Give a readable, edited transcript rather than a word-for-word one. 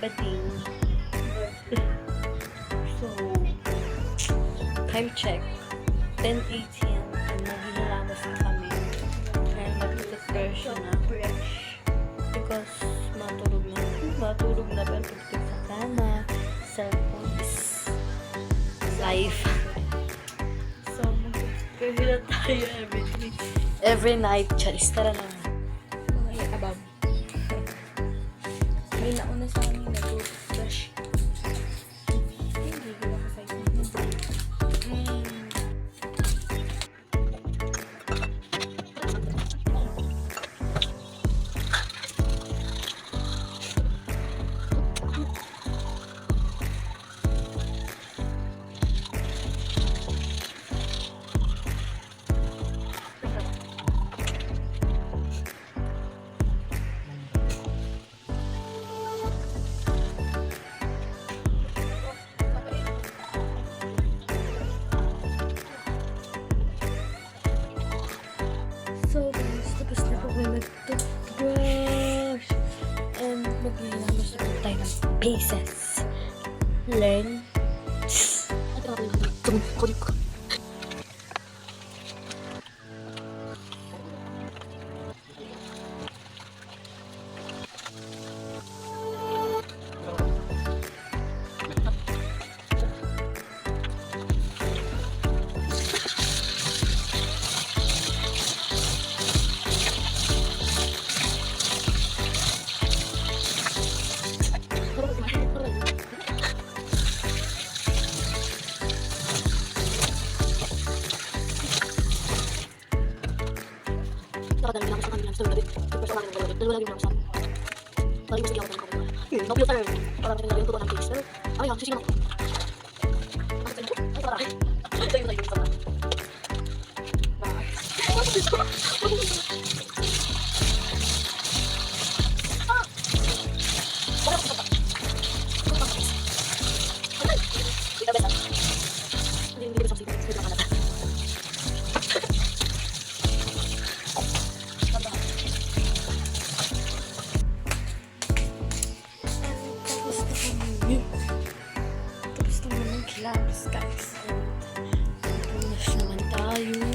bading. So, time check. 10:18 and naghihilamos na kami. Kaya mag-refresh na. Because matulog na pero pagdating sa kama, cellphone is life. So, mag-refresh na tayo every night. Charis, tara na. Mga abab. May nauna sa amin nag-refresh. Hindi ko makasay. So guys, tapos na po kayo nag-toothbrush and maglilamos na po tayo ng bases. Learn. Nakadami lang sa kanilang sa ulit. Ito sa kanilang ulit. Dalawa lang yung naman. Bali mo sige ako ng kapag. No-filter. Parang rin na rin ito ng taster. Ay, yan. Sige mo. Ay, parang. Ito yung tayo sa mga. Tapos naman ng class, guys. Tapos naman tayo.